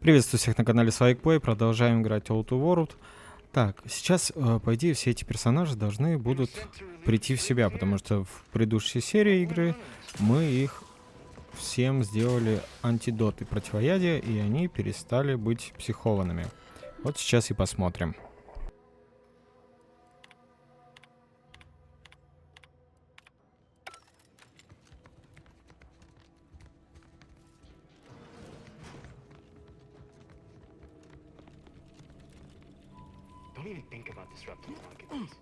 Приветствую всех на канале Свайкплей, продолжаем играть All to World. Так, сейчас, по идее, все эти персонажи должны будут прийти в себя, потому что в предыдущей серии игры мы их всем сделали антидоты противоядия, и они перестали быть психованными. Вот сейчас и посмотрим. Don't even think about disrupting the marketplace.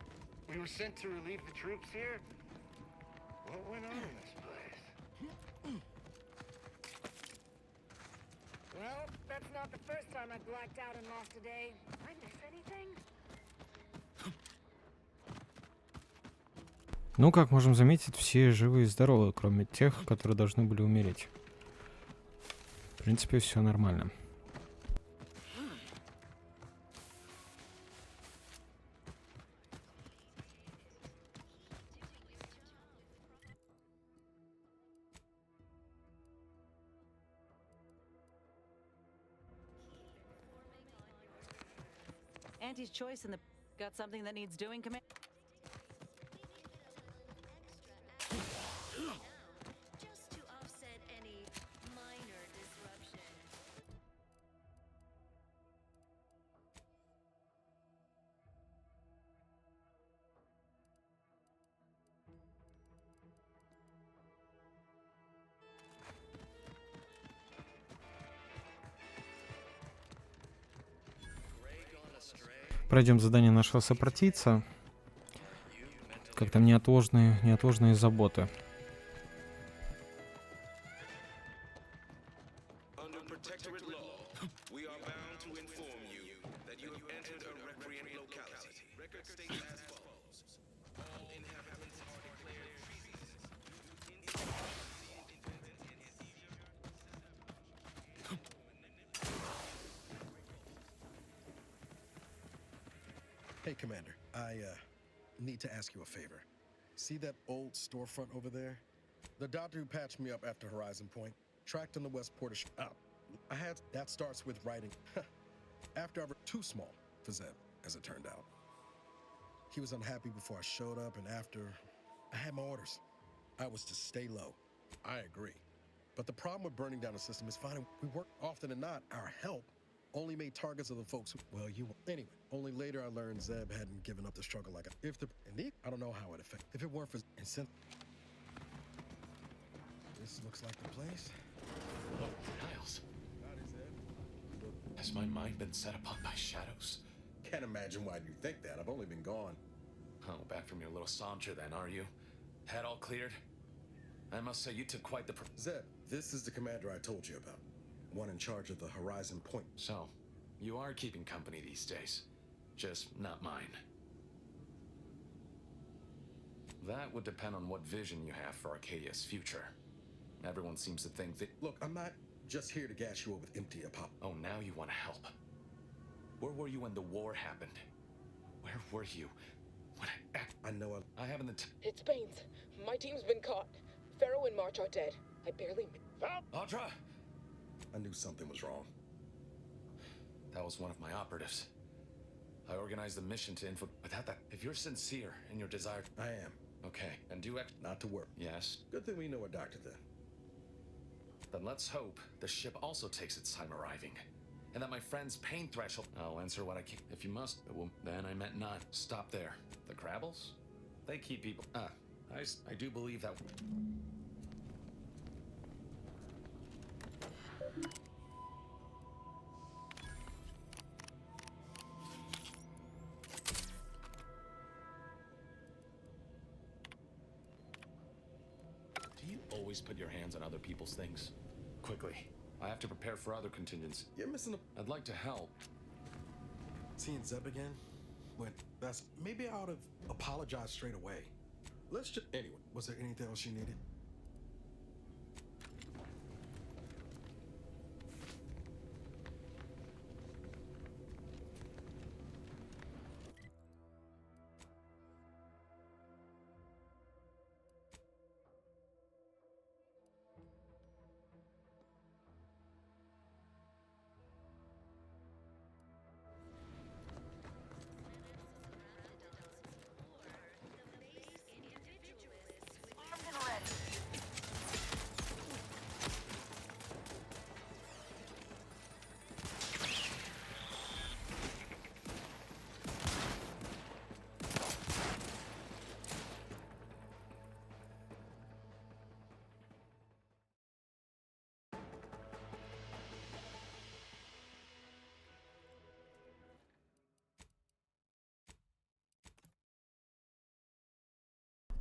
We were sent to relieve the troops here. What went on in this place? Well, that's not the first time I blacked out and lost a day. I miss anything? Ну, как можем заметить, все живы и здоровы, кроме тех, которые должны были умереть. В принципе, все нормально. Auntie's choice in the got something that needs doing, command. Just to offset any minor disruption. Пройдем задание нашего сопротивца. Как там неотложные заботы. Under protectorate law, we are bound to inform you that you have entered a recreant locality. Record states as follows. All inhabitants are declared treasonous. Hey, Commander, I need to ask you a favor. See that old storefront over there? The Data who patched me up after Horizon Point, tracked on the west port of that starts with writing. After I was too small for Zeb, as it turned out. He was unhappy before I showed up, and after I had my orders, I was to stay low. I agree. But the problem with burning down the system is finding we work often than not. Our help only made targets of the folks who, well, you anyway. Only later I learned Zeb hadn't given up the struggle like I don't know how it affected. If it weren't for this looks like the place. Oh, Niles. Howdy, Zeb. Has my mind been set upon by shadows? Can't imagine why you think that. I've only been gone. Oh, back from your little saunter then, are you? Head all cleared? I must say you took quite the Zeb, this is the commander I told you about. One in charge of the Horizon Point. So, you are keeping company these days. Just not mine. That would depend on what vision you have for Arcadia's future. Everyone seems to think that... Look, I'm not just here to gas you up with empty apop. Oh, now you want to help. Where were you when the war happened? Where were you when I know I haven't the It's Baines. My team's been caught. Pharaoh and March are dead. I barely... Audra! I knew something was wrong. That was one of my operatives. I organized the mission to without that. If you're sincere in your desire... I am. Okay, and do Not to work. Yes? Good thing we know a doctor then. Then let's hope the ship also takes its time arriving. And that my friend's pain threshold... I'll answer what I can. If you must, then I meant not. Stop there. The Crabbles? They keep people... I do believe that... Do you always put your hands on other people's things? Quickly. I have to prepare for other contingents. You're missing a... I'd like to help. Seeing Zeb again? That's... Maybe I ought to apologize straight away. Let's just... Anyway, was there anything else you needed?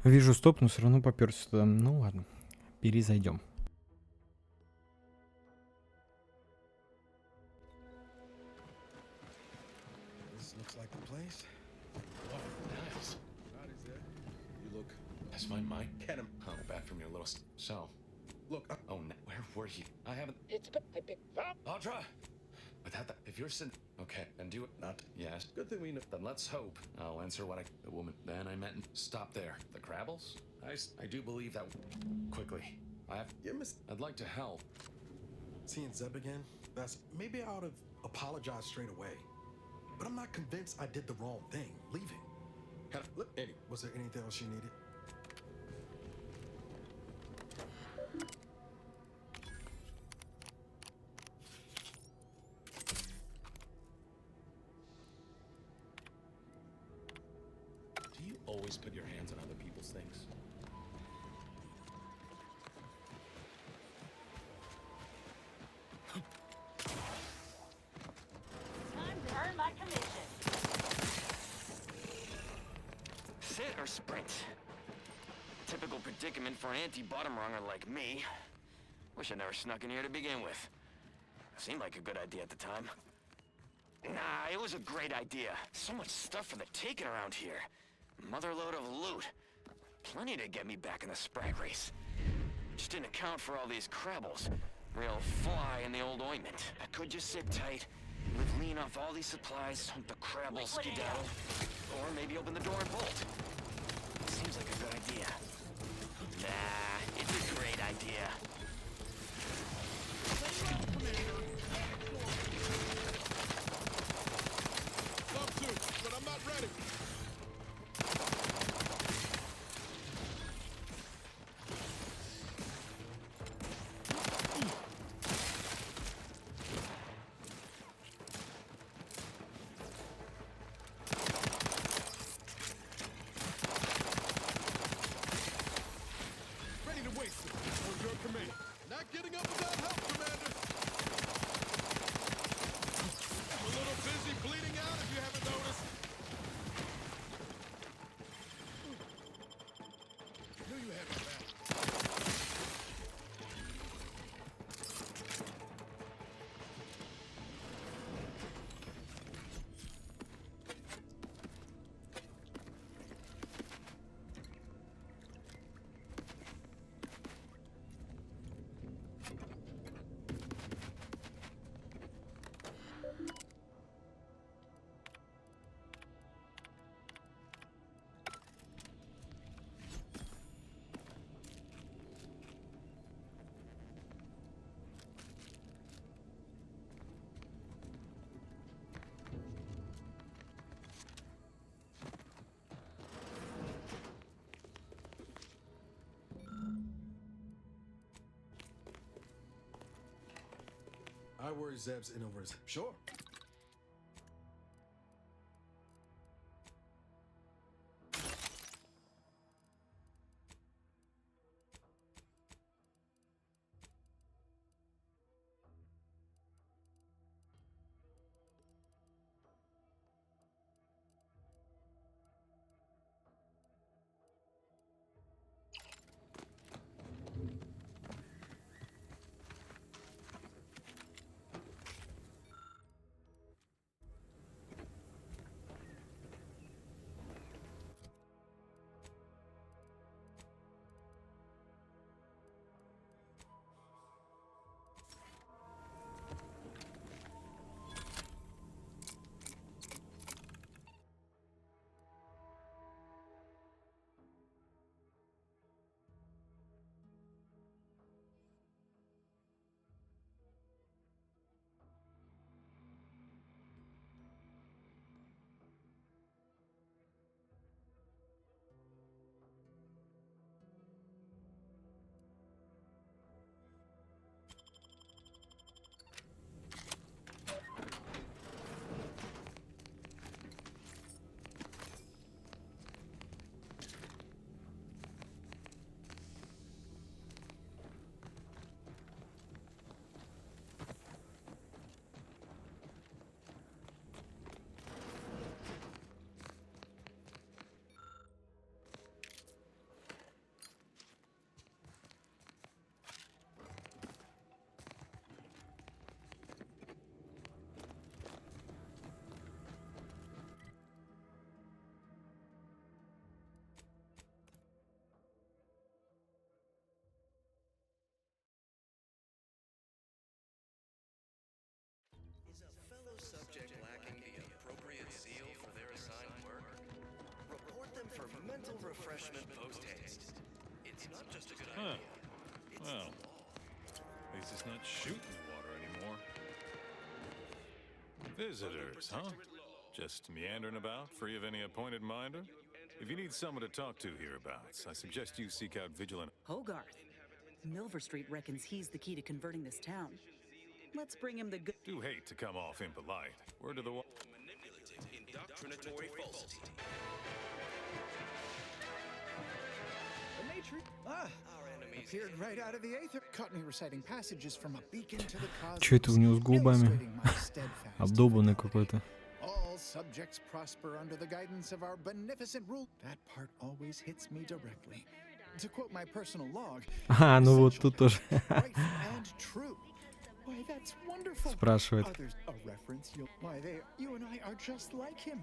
Вижу стоп, но все равно попёрся туда. Ну ладно, перезайдем. This looks like the place. Oh, nice. Howdy's there. You look. That's my mic. Get him. Oh, back from your little. So, Look. oh, where were you? I haven't. It's I picked up. Audra! Without that, if you're sin. Okay, then do it. Not. Yes. Good thing we know. Then let's hope. I'll answer what the woman. Then I meant. Stop there. The Crabbles? I do believe that. Quickly. You missed. I'd like to help. Seeing Zeb again? That's. Maybe I ought to apologize straight away. But I'm not convinced I did the wrong thing, leaving. Look, Eddie, was there anything else you needed? Do you always put your hands on other people's things? Time to earn my commission. Sit or sprint? Typical predicament for an anti-bottom runger like me. Wish I never snuck in here to begin with. Seemed like a good idea at the time. Nah, it was a great idea. So much stuff for the taking around here. Motherload of loot. Plenty to get me back in the sprag race. Just didn't account for all these Crabbles. Real fly in the old ointment. I could just sit tight, live lean off all these supplies, hunt the Crabble skedaddle, or maybe open the door and bolt. Seems like a good idea. Nah, it's a great idea. Love to, but I'm not ready. Ready to waste it. On your command. Not getting up without help, Commander. I'm a little busy bleeding out if you haven't noticed. Knew you had my back. I worry Zeb's in over his. Sure. refreshment post-haste. It's not just a good Huh. idea. It's Well, at least it's not shooting the water anymore. Visitors, huh? Just meandering about, free of any appointed minder? If you need someone to talk to hereabouts, I suggest you seek out vigilant... Hogarth. Milver Street reckons he's the key to converting this town. Let's bring him the good. Do hate to come off impolite. Word to the... manipulative, indoctrinatory falsity. The Matrix appeared right out of the aether. Caught me reciting passages from a beacon to the cosmos. Чё это у него с губами? illustrating my steadfast Обдолбанный какой-то. All subjects prosper under the guidance of our beneficent rule. That part always hits me directly. To quote my personal log, А, ну вот тут тоже right and true. Why, that's wonderful. спрашивает. Others a reference. Why, you and I are just like him.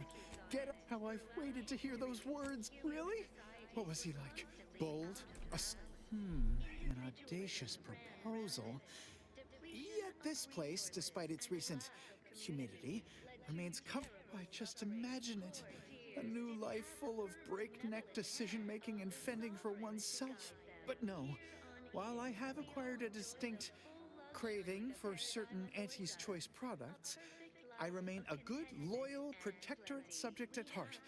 Get how I've waited to hear those words. Really? What was he like? Bold? An audacious proposal. Yet this place, despite its recent humidity, remains covered. Why, just imagine it. A new life full of breakneck decision-making and fending for oneself. But no, while I have acquired a distinct craving for certain Auntie's Choice products, I remain a good, loyal, protectorate subject at heart,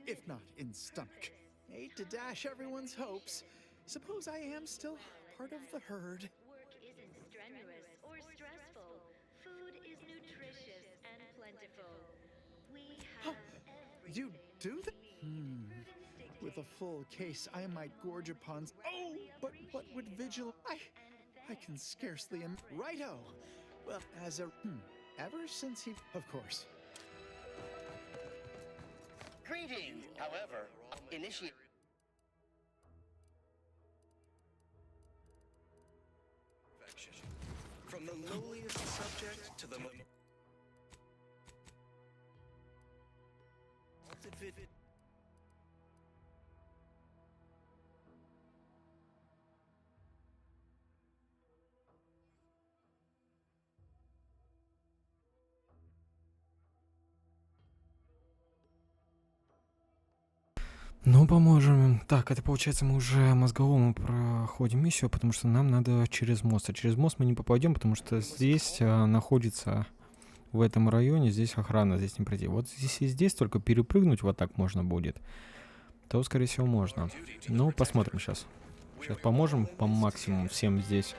if not in stomach. Hate to dash everyone's hopes. Suppose I am still part of the herd. Work isn't strenuous or stressful. Food is nutritious and plentiful. We have You do that? With a full case, I might gorge upon... Oh, but what would vigil... I can scarcely... Righto! Well, as a... Ever since he... Of course. Greetings, however, initiate... From the lowliest subject to the Ну, поможем им. Так, это получается мы уже мозговому проходим миссию, потому что нам надо через мост. А через мост мы не попадем, потому что здесь находится в этом районе, здесь охрана, здесь не пройти. Вот здесь и здесь только перепрыгнуть вот так можно будет. То, скорее всего, можно. Ну, посмотрим сейчас. Сейчас поможем по максимуму всем здесь.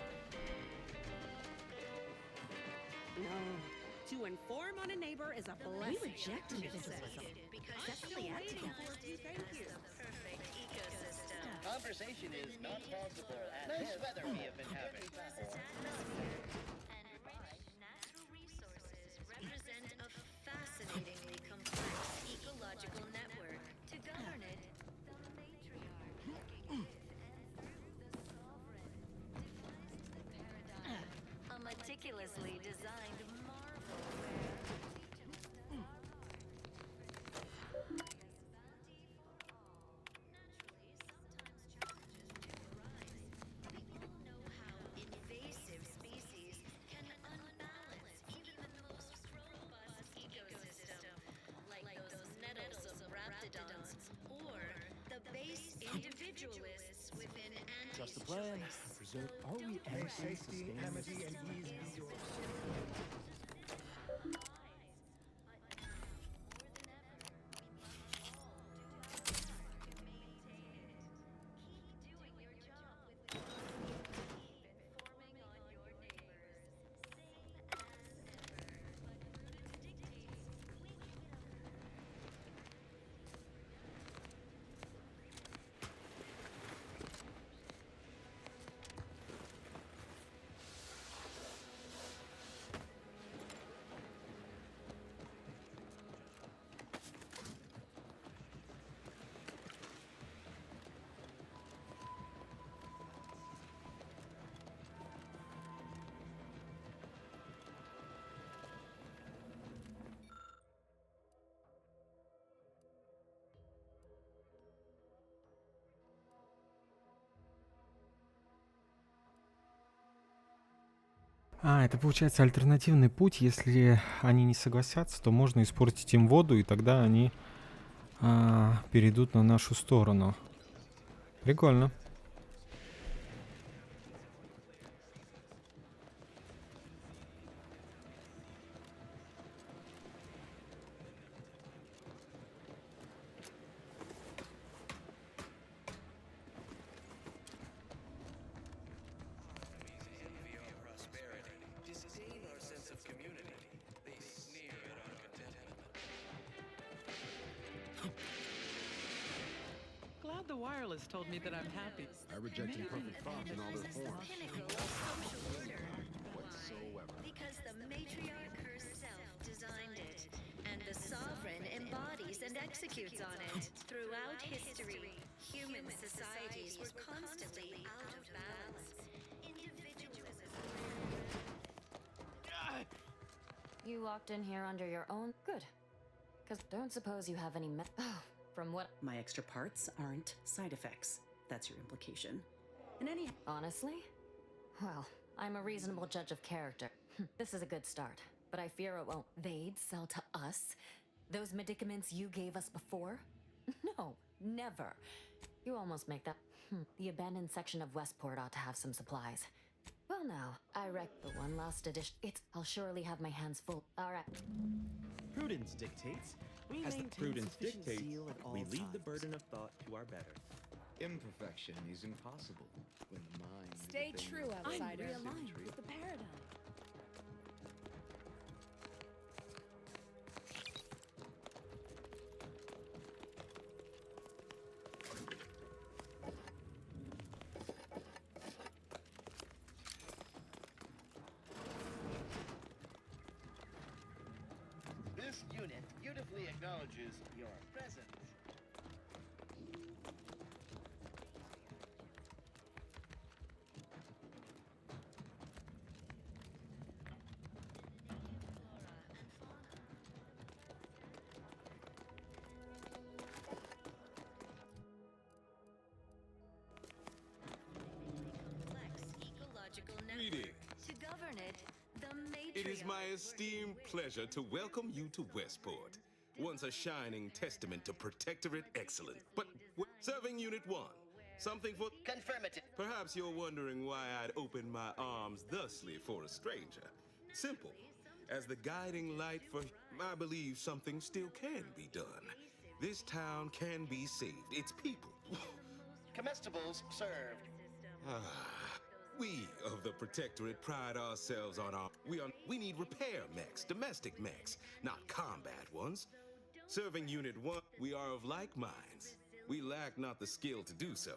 Conversation is not possible at nice weather we have been having. natural resources represent a fascinatingly complex ecological network. To govern it, the matriarch, a meticulously designed marvel invasive species can unbalance even the most robust ecosystem, like those nettlesome raptidons, or the base individualists within Just the plan. Preserve all we can. Safety, amity, and ease be yours. А, это получается альтернативный путь. Если они не согласятся, то можно испортить им воду, и тогда они перейдут на нашу сторону. Прикольно. Glad the wireless told me that I'm happy. I reject imperfect thoughts in all their forms. Because the matriarch herself designed it, and the sovereign embodies and executes on it. Throughout history, human societies were constantly out of balance. Individualism. You walked in here under your own? Good. Because don't suppose you have any from what— My extra parts aren't side effects. That's your implication. And any— Honestly? Well, I'm a reasonable judge of character. This is a good start, but I fear it won't. They'd sell to us? Those medicaments you gave us before? No, never. You almost make that— The abandoned section of Westport ought to have some supplies. Well now, I the one last edition. I'll surely have my hands full. Alright. Prudence dictates. As the prudence dictates, we leave the burden of thought to our better. Imperfection is impossible when the mind... Stay true, outsider. I'm realigned with the paradigm. This unit beautifully acknowledges your presence. Greetings. To govern it, the matriarch... It is my esteemed pleasure to welcome you to Westport, once a shining testament to Protectorate excellence. But serving Unit 1, something for... Confirmative. Perhaps you're wondering why I'd open my arms thusly for a stranger. Simple. As the guiding light for... I believe something still can be done. This town can be saved. Its people. Comestibles served. We of the Protectorate pride ourselves on our... We need repair mechs, domestic mechs, not combat ones. Serving Unit 1, we are of like minds. We lack not the skill to do so.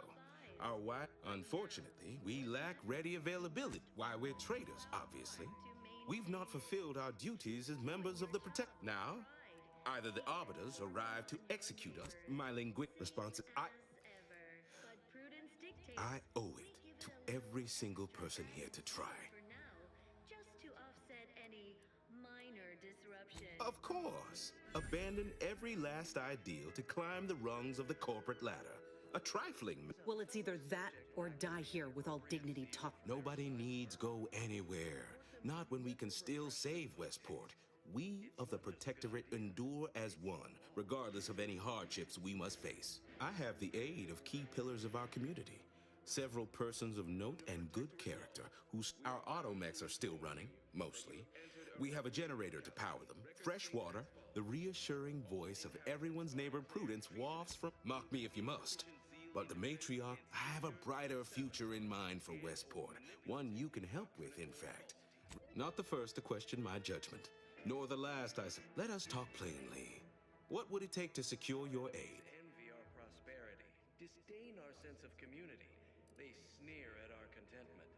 Unfortunately, we lack ready availability. Why, we're traitors, obviously. We've not fulfilled our duties as members of the Protect... Now, either the Arbiters arrive to execute us. My linguistic response is... I owe it to every single person here to try. For now, just to offset any minor disruption. Of course. Abandon every last ideal to climb the rungs of the corporate ladder. A trifling... Well, it's either that or die here with all dignity taught. Nobody needs go anywhere. Not when we can still save Westport. We of the Protectorate endure as one, regardless of any hardships we must face. I have the aid of key pillars of our community. Several persons of note and good character our automechs are still running, mostly. We have a generator to power them, fresh water, the reassuring voice of everyone's neighbor Prudence wafts from... Mock me if you must. But the matriarch, I have a brighter future in mind for Westport. One you can help with, in fact. Not the first to question my judgment, nor the last, Let us talk plainly. What would it take to secure your aid? Envy our prosperity, disdain our sense of community. They sneer at our contentment.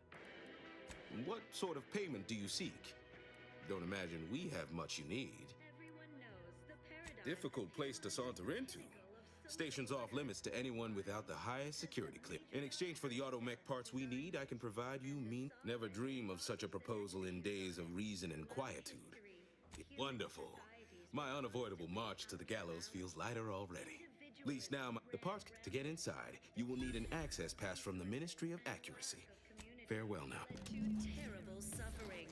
What sort of payment do you seek? Don't imagine we have much you need. Difficult place to saunter into. Stations off limits to anyone without the highest security clearance. In exchange for the automech parts we need, I can provide you Never dream of such a proposal in days of reason and quietude. Wonderful. My unavoidable march to the gallows feels lighter already. At least now, the parts to get inside, you will need an access pass from the Ministry of Accuracy. Farewell now. To terrible suffering.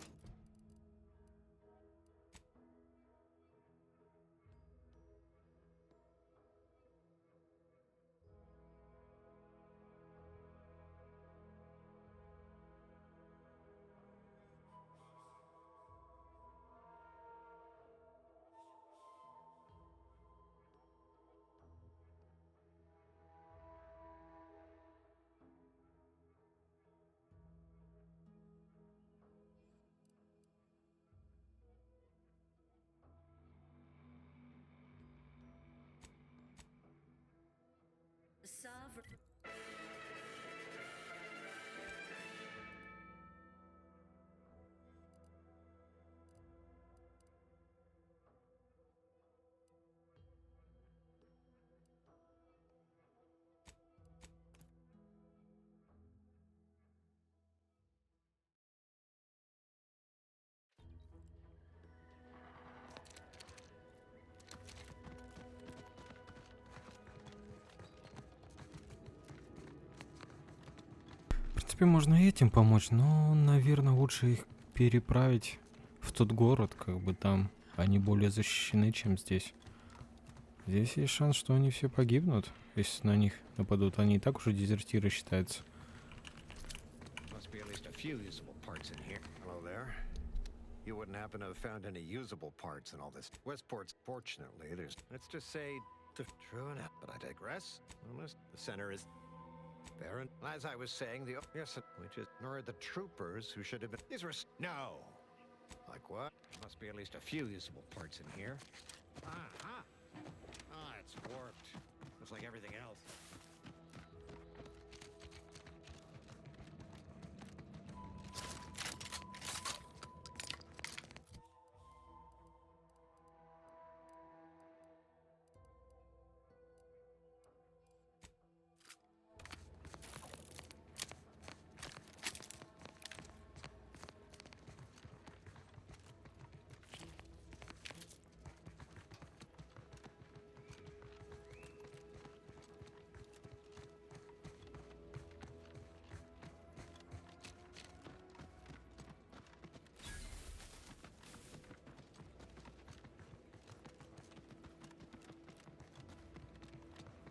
В принципе, можно и этим помочь, но, наверное, лучше их переправить в тот город, как бы там они более защищены, чем здесь. Здесь есть шанс, что они все погибнут, если на них нападут. Они и так уже дезертиры считаются. Must be at least a few usable parts in here. Hello there. You wouldn't happen to have found any usable parts in all this. Westport's, fortunately, there's, let's just say, true enough, but I digress. Unless the center is barren. As I was saying, the, yes, which is, nor the troopers who should have been, these were, no. Like what? Must be at least a few usable parts in here. Ah, it's warped. Looks like everything else.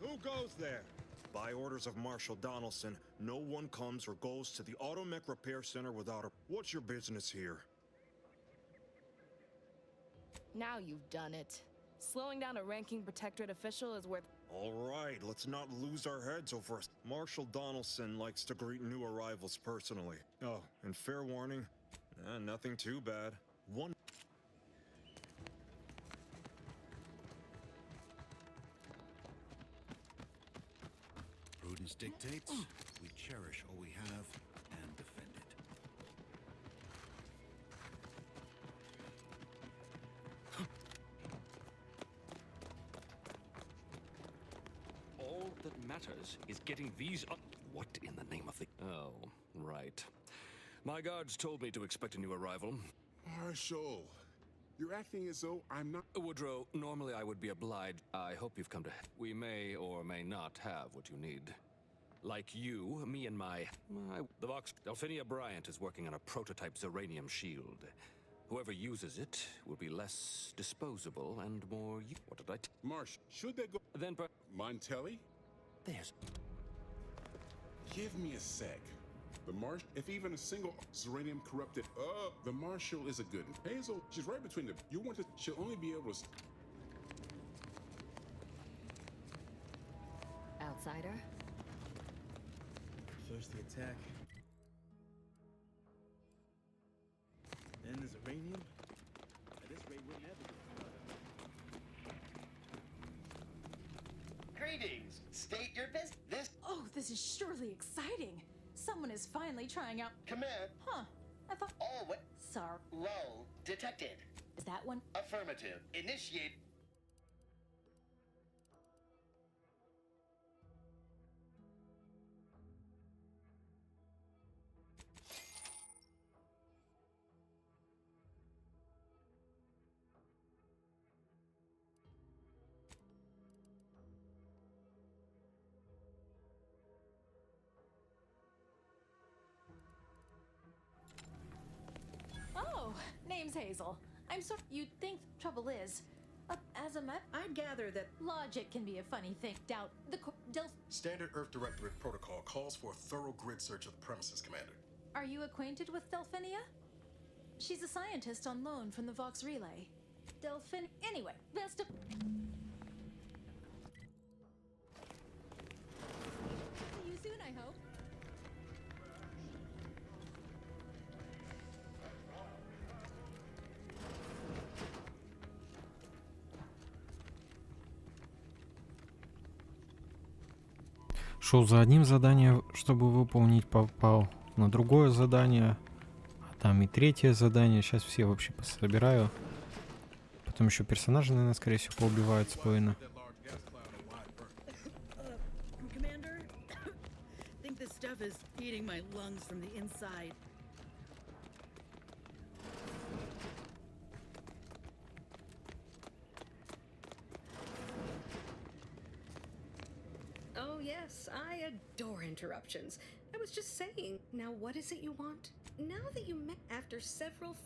Who goes there? By orders of Marshal Donaldson, no one comes or goes to the Automech Repair Center without a... What's your business here? Now you've done it. Slowing down a ranking protectorate official is worth... All right, let's not lose our heads over us. Marshal Donaldson likes to greet new arrivals personally. Oh, and fair warning, nothing too bad. One... Prudence dictates we cherish all we have and defend it. All that matters is getting these up. What in the name of the... Oh, right. My guards told me to expect a new arrival. Marshal, you're acting as though I'm not... Woodrow, normally I would be obliged. I hope you've come to... We may or may not have what you need. Like you, me and the Vox... Delphinia Bryant is working on a prototype Zeranium shield. Whoever uses it will be less disposable and more... What did I... Marsh, should they go... Then Montelli? There's... Give me a sec. The Marsh, if even a single Zeranium corrupted, the Marshal is a good one. Hazel, she's right between them. You want to... She'll only be able to... Outsider? First the attack. Then there's uranium. At this rate, we'll never get... Greetings. State your business. This... Oh, this is surely exciting. Someone is finally trying out... Command. Huh. I thought... Oh, what? Sorry. Lull detected. Is that one? Affirmative. Initiate... Oh, name's Hazel. I'm so... You'd think trouble is... as a map, I'd gather that logic can be a funny thing. Doubt the... Standard Earth Directorate protocol calls for a thorough grid search of the premises, Commander. Are you acquainted with Delphinia? She's a scientist on loan from the Vox Relay. Anyway, best of... See you soon, I hope. шел за одним заданием, чтобы выполнить, попал на другое задание, а там и третье задание. Сейчас все вообще пособираю. Потом еще персонажи, наверное, скорее всего, поубивают половину. Commander, I think this stuff is eating my lungs from the inside. Oh, yes, I adore interruptions. I was just saying, now what is it you want? Now that you met after several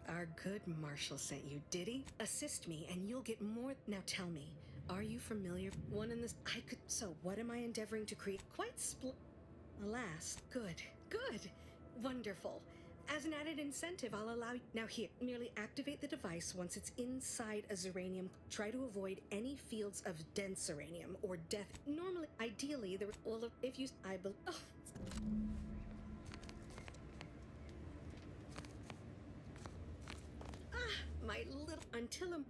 our good Marshal sent you, did he? Assist me and you'll get more. Now tell me, are you familiar? One in this. I could. So what am I endeavoring to create? Quite Alas, good. Wonderful. As an added incentive, I'll allow you. Now here, merely activate the device once it's inside a Zeranium. Try to avoid any fields of dense Zeranium or death. Normally, ideally, there. Well, if you. I believe. Oh. My little. Until I'm.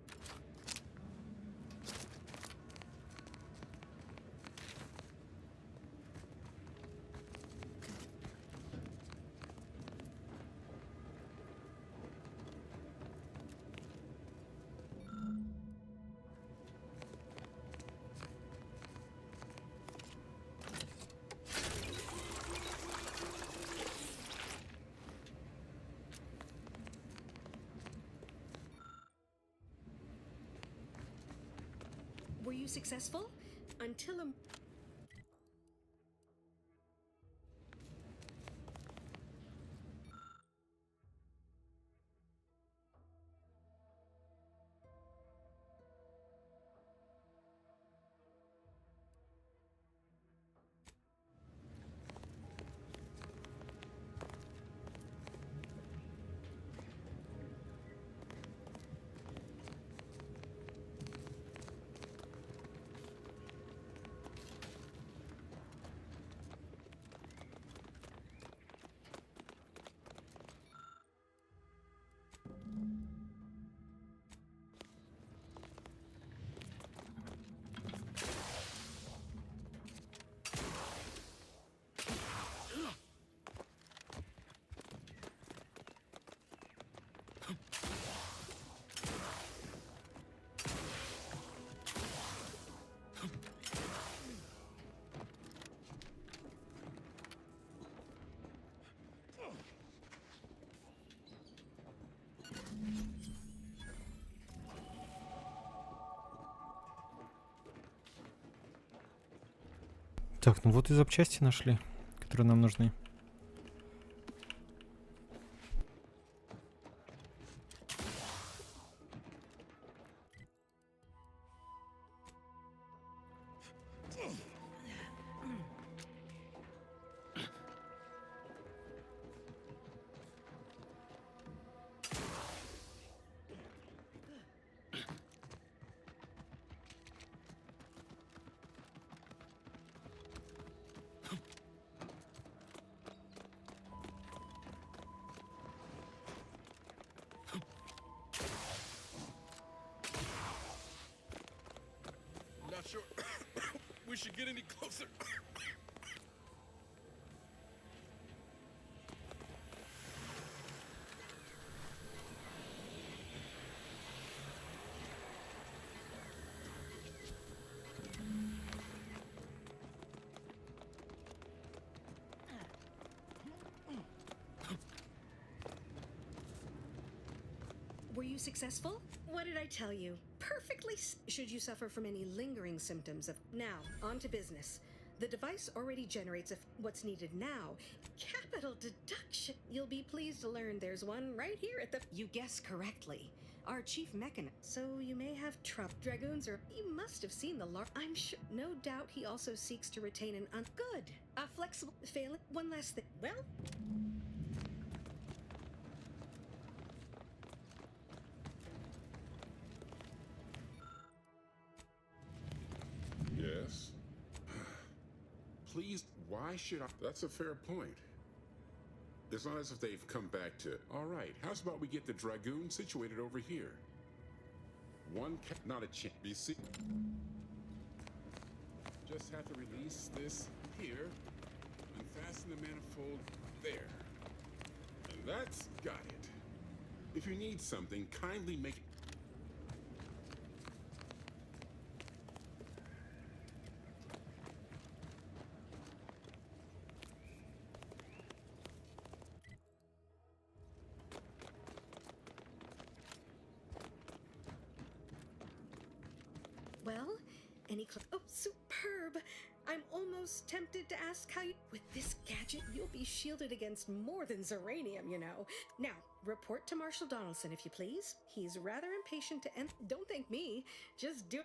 Were you successful? Until I'm. Так, ну вот и запчасти нашли, которые нам нужны. Not sure we should get any closer. Were you successful? What did I tell you? Perfectly. Should you suffer from any lingering symptoms of. Now, on to business. The device already generates what's needed now. Capital deduction. You'll be pleased to learn there's one right here at the. You guessed correctly. Our chief mechanist. So you may have dragoons, or you must have seen the I'm sure. No doubt he also seeks to retain an good, a flexible failing. One last thing. Well. Yes? Please, why should I? That's a fair point. It's not as if they've come back to, all right, how's about we get the Dragoon situated over here? One not a chance. BC. Just have to release this here and fasten the manifold there. And that's got it. If you need something, kindly make it. Well, oh, superb! I'm almost tempted to ask how you... With this gadget, you'll be shielded against more than Zeranium, you know. Now, report to Marshal Donaldson, if you please. He's rather impatient to end... Don't thank me. Just do...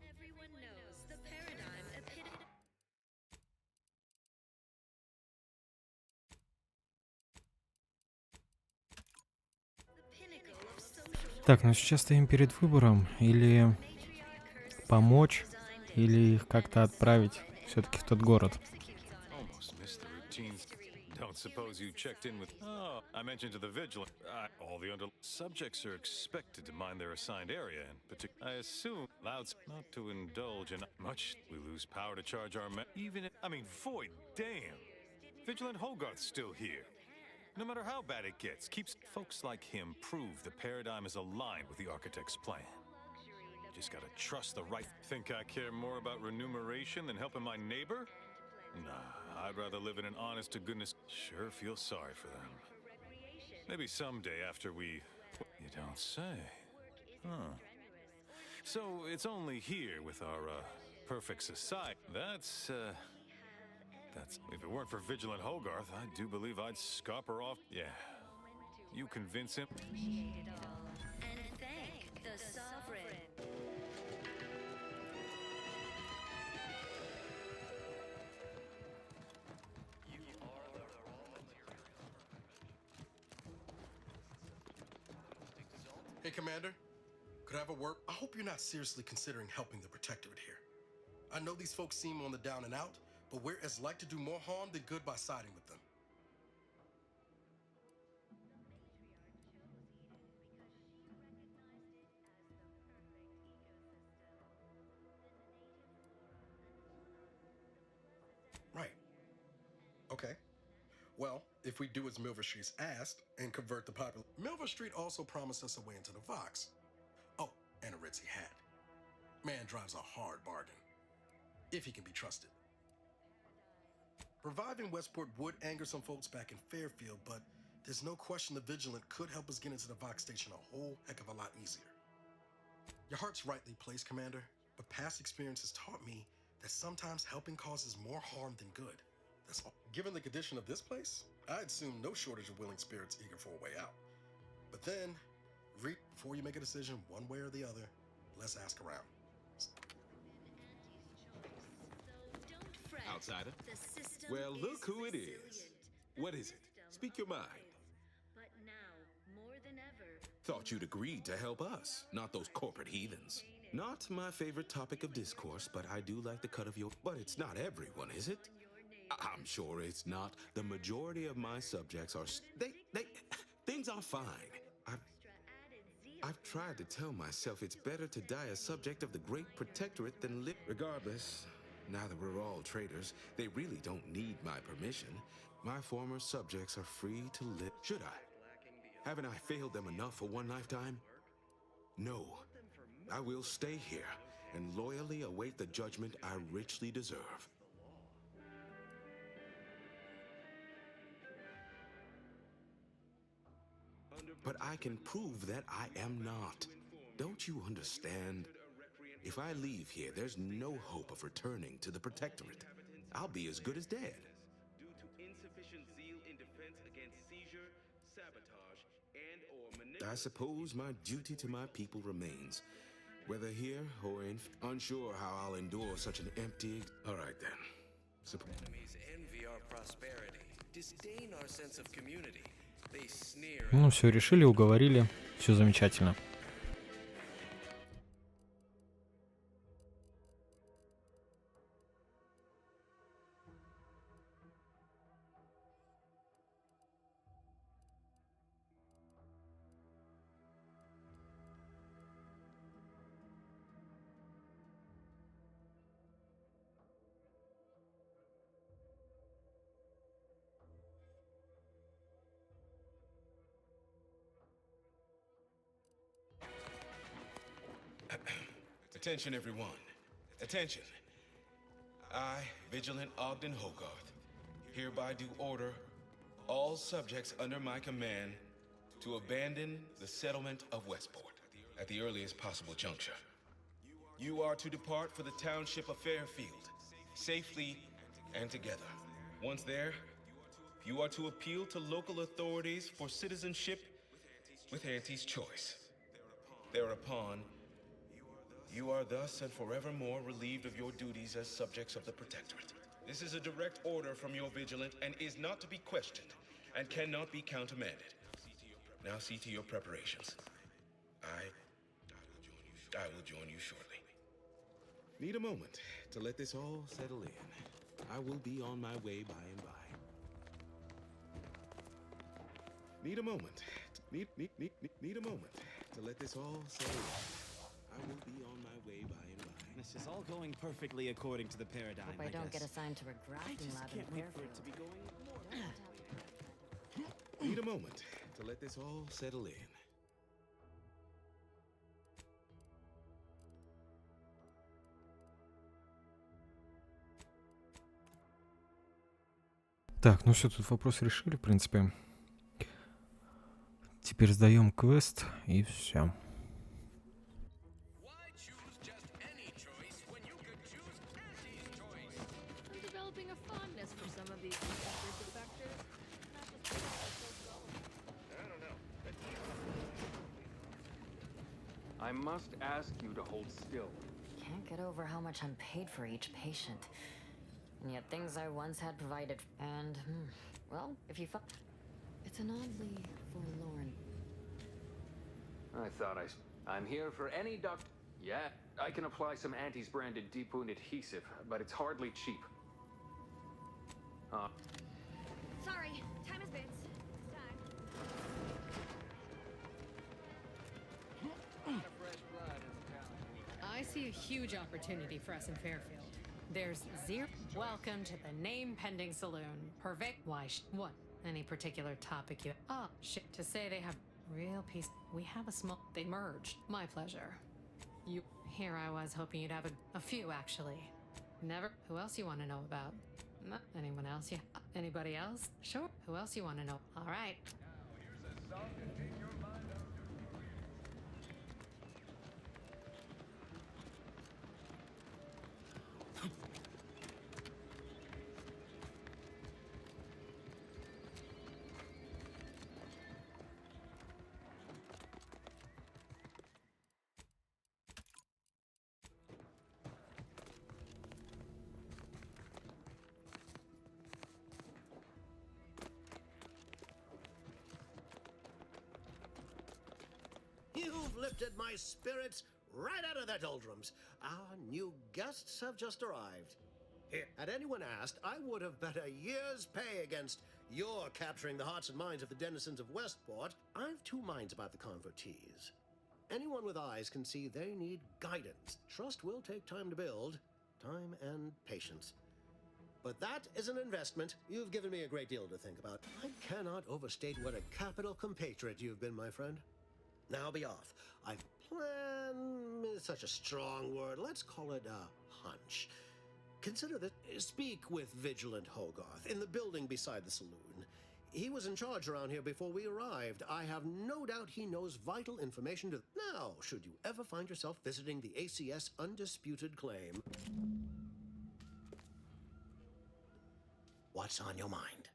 Everyone knows the paradigm Так, ну сейчас стоим перед выбором, или помочь, или их как-то отправить все-таки в тот город. Don't suppose you checked in with... Oh, I mentioned to the vigilant. All the subjects are expected to mind their assigned area, and I assume louds not to indulge in much. We lose power to charge our men. Even if, I mean, void, damn. Vigilant Hogarth's still here. No matter how bad it gets, keeps folks like him prove the paradigm is aligned with the architect's plan. Just gotta trust the right. Think I care more about remuneration than helping my neighbor? Nah, I'd rather live in an honest-to-goodness... Sure feel sorry for them. Maybe someday after we... You don't say. Huh. So, it's only here with our, perfect society. That's... If it weren't for Vigilant Hogarth, I do believe I'd scupper off... Yeah. You convince him? and thank the sovereign. Hey, Commander. Could I have a word? I hope you're not seriously considering helping the Protectorate here. I know these folks seem on the down and out, but we're as like to do more harm than good by siding with them. Right. Okay. Well, if we do as Milver Street's asked and convert the popular... Milver Street also promised us a way into the Vox. Oh, and a ritzy hat. Man drives a hard bargain. If he can be trusted. Reviving Westport would anger some folks back in Fairfield, but there's no question the Vigilant could help us get into the Vox station a whole heck of a lot easier. Your heart's rightly placed, Commander, but past experience has taught me that sometimes helping causes more harm than good. That's all. Given the condition of this place, I'd assume no shortage of willing spirits eager for a way out. But then, before you make a decision one way or the other, let's ask around. Outsider? Well, look who it is. What is it? Speak your mind. But now, more than ever, Thought you'd agreed to help us, not those corporate heathens. Not my favorite topic of discourse, but I do like the cut of your... But it's not everyone, is it? I'm sure it's not. The majority of my subjects are... Things are fine. I've tried to tell myself it's better to die a subject of the Great Protectorate than live... Regardless, now that we're all traitors, they really don't need my permission. My former subjects are free to live. Should I? Haven't I failed them enough for one lifetime? No. I will stay here and loyally await the judgment I richly deserve. But I can prove that I am not. Don't you understand? If I leave here, there's no hope of returning to the Protectorate. I'll be as good as dead. Due to insufficient zeal in defense against seizure, sabotage, and/or I suppose my duty to my people remains, whether here or in. Unsure how I'll endure such an empty. All right then. Enemies envy our prosperity, disdain our sense of community. They sneer. Ну, все решили, уговорили. Все замечательно. Attention, everyone. Attention. I, Vigilant Ogden Hogarth, hereby do order all subjects under my command to abandon the settlement of Westport at the earliest possible juncture. You are to depart for the township of Fairfield, safely and together. Once there, you are to appeal to local authorities for citizenship with Auntie's choice. Thereupon, you are thus and forevermore relieved of your duties as subjects of the Protectorate. This is a direct order from your Vigilant and is not to be questioned and cannot be countermanded. Now see to your preparations. I will join you shortly. Need a moment to let this all settle in. I will be on my way by and by. Need a moment. Need a moment to let this all settle in. I will be on my way by and by. This is all going perfectly according to the paradigm. Hope I don't get assigned to a grafting lab in Can't wait for it Fairfield. to be going more. Need a moment to let this all settle in. Так, ну все, тут вопрос решили, в принципе. Теперь сдаем квест и все. I'm developing a fondness for some of these secret defectors. Not just because they're so gullible. I don't know. I must ask you to hold still. Can't get over how much I'm paid for each patient. And yet things I once had provided. And, well, if you it's an oddly forlorn. I thought I'm here for any doctor. Yeah, I can apply some Auntie's branded deep wound adhesive, but it's hardly cheap. Sorry, time is bits. I see a huge opportunity for us in Fairfield. There's zero. Welcome to the name pending saloon. Perfect. Why? What? Any particular topic you? Oh, shit. To say they have real peace. We have a small. They merged. My pleasure. You. Here I was hoping you'd have a few actually. Never. Who else you want to know about? No, anyone else? Yeah. Anybody else? Sure. Who else you want to know? All right. You've lifted my spirits right out of their doldrums. Our new guests have just arrived. Had anyone asked, I would have bet a year's pay against your capturing the hearts and minds of the denizens of Westport. I've two minds about the convertees. Anyone with eyes can see they need guidance. Trust will take time to build, time and patience. But that is an investment. You've given me a great deal to think about. I cannot overstate what a capital compatriot you've been, my friend. Now be off. I plan is such a strong word. Let's call it a hunch. Consider that. Speak with Vigilant Hogarth in the building beside the saloon. He was in charge around here before we arrived. I have no doubt he knows vital information to... Now, should you ever find yourself visiting the ACS Undisputed Claim... What's on your mind?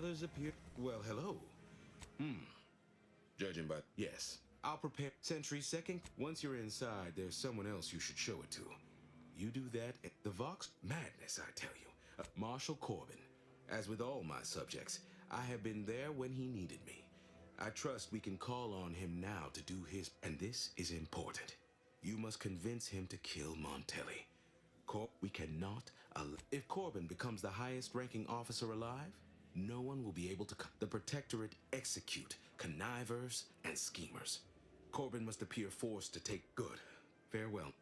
others appear. Well, hello. Judging by yes, I'll prepare Sentry second. Once you're inside, there's someone else you should show it to. You do that at the Vox madness, I tell you. Marshal Corbin. As with all my subjects, I have been there when he needed me. I trust we can call on him now to do his, and this is important. You must convince him to kill Montelli. We cannot if Corbin becomes the highest ranking officer alive, no one will be able to the Protectorate execute connivers and schemers. Corbin must appear forced to take good. Farewell.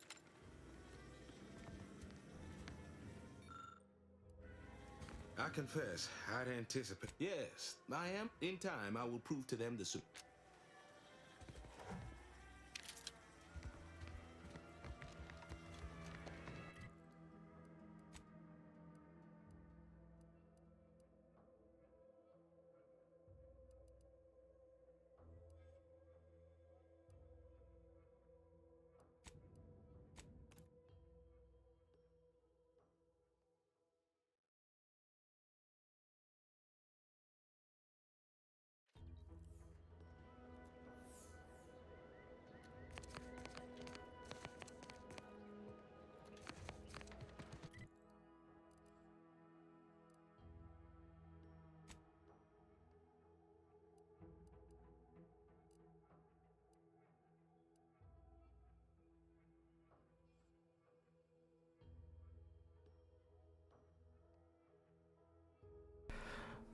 I confess, I'd anticipate. Yes, I am. In time, I will prove to them the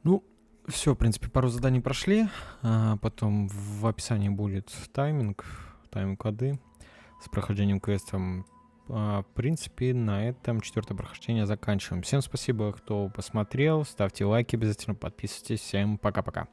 Ну, все, в принципе, пару заданий прошли. Потом в описании будет тайминг коды с прохождением квестом. В принципе, на этом 4-е прохождение заканчиваем. Всем спасибо, кто посмотрел. Ставьте лайки обязательно, подписывайтесь. Всем пока-пока.